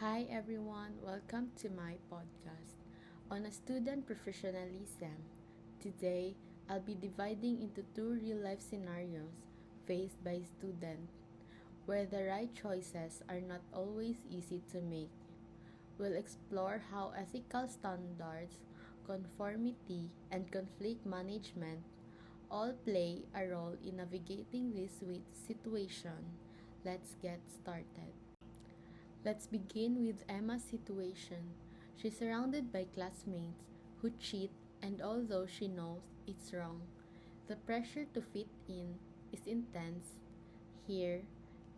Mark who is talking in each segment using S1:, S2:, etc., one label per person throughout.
S1: Hi everyone, welcome to my podcast on a student professionalism. Today, I'll be dividing into two real-life scenarios faced by students where the right choices are not always easy to make. We'll explore how ethical standards, conformity, and conflict management all play a role in navigating this situation. Let's get started. Let's begin with Emma's situation. She's surrounded by classmates who cheat, and although she knows it's wrong, the pressure to fit in is intense. Here,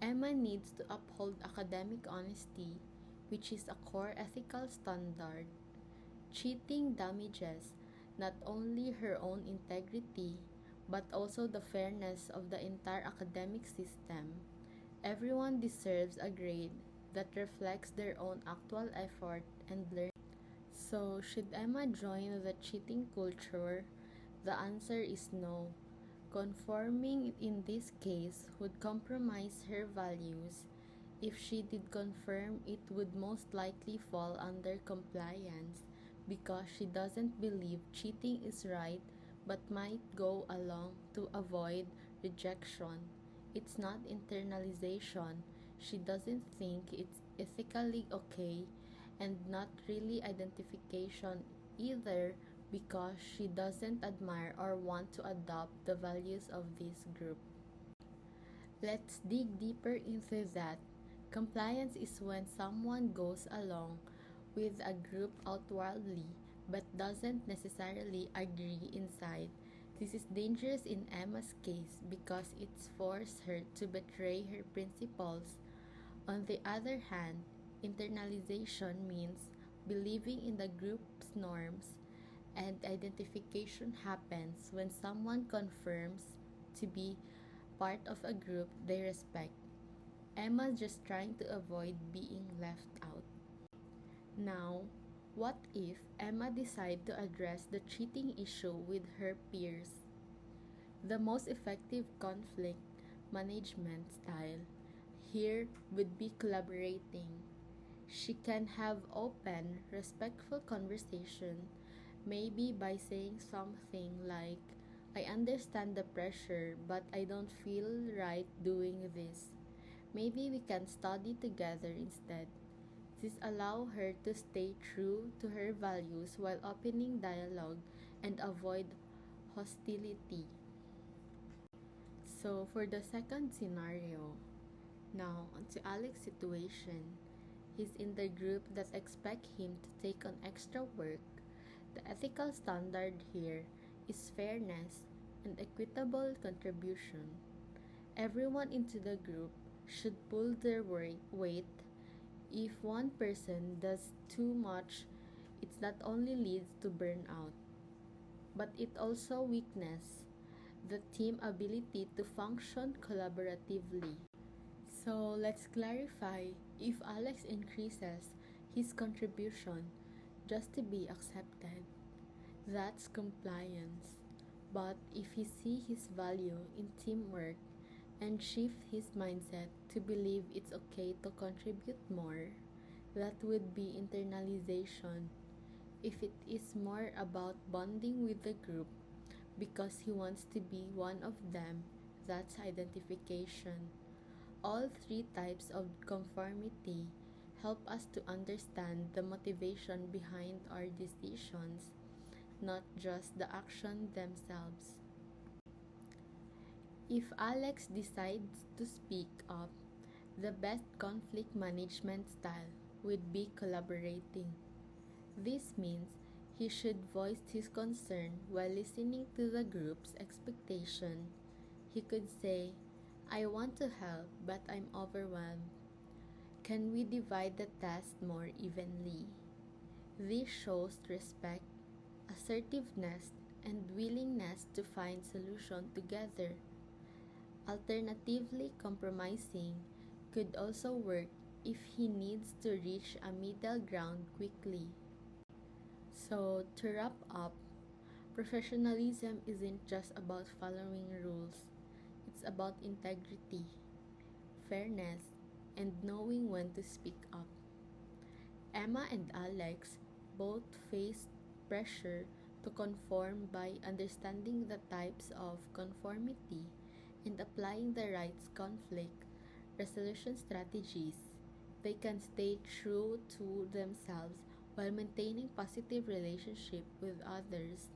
S1: Emma needs to uphold academic honesty, which is a core ethical standard. Cheating damages not only her own integrity, but also the fairness of the entire academic system. Everyone deserves a grade that reflects their own actual effort and learning. So, should Emma join the cheating culture? The answer is no. Conforming in this case would compromise her values. If she did confirm, it would most likely fall under compliance because she doesn't believe cheating is right but might go along to avoid rejection. It's not internalization. She doesn't think it's ethically okay, and not really identification either because she doesn't admire or want to adopt the values of this group. Let's dig deeper into that. Compliance is when someone goes along with a group outwardly but doesn't necessarily agree inside. This is dangerous in Emma's case because it's forced her to betray her principles. On the other hand, internalization means believing in the group's norms, and identification happens when someone confirms to be part of a group they respect. Emma's just trying to avoid being left out. Now, what if Emma decided to address the cheating issue with her peers? The most effective conflict management style here would be collaborating. She can have open, respectful conversation, maybe by saying something like, I understand the pressure, but I don't feel right doing this. Maybe we can study together instead. This allows her to stay true to her values while opening dialogue and avoid hostility. So for the second scenario, now onto Alex's situation. He's in the group that expect him to take on extra work. The ethical standard here is fairness and equitable contribution. Everyone into the group should pull their weight. If one person does too much, it not only leads to burnout, but it also weakens the team ability to function collaboratively. So let's clarify, if Alex increases his contribution just to be accepted, that's compliance. But if he sees his value in teamwork and shift his mindset to believe it's okay to contribute more, that would be internalization. If it is more about bonding with the group because he wants to be one of them, that's identification. All three types of conformity help us to understand the motivation behind our decisions, not just the action themselves. If Alex decides to speak up, the best conflict management style would be collaborating. This means he should voice his concern while listening to the group's expectation. He could say, I want to help, but I'm overwhelmed. Can we divide the task more evenly? This shows respect, assertiveness, and willingness to find solution together. Alternatively, compromising could also work if he needs to reach a middle ground quickly. So, to wrap up, professionalism isn't just about following rules. It's about integrity, fairness, and knowing when to speak up. Emma and Alex both faced pressure to conform by understanding the types of conformity and applying the right conflict resolution strategies. They can stay true to themselves while maintaining positive relationship with others.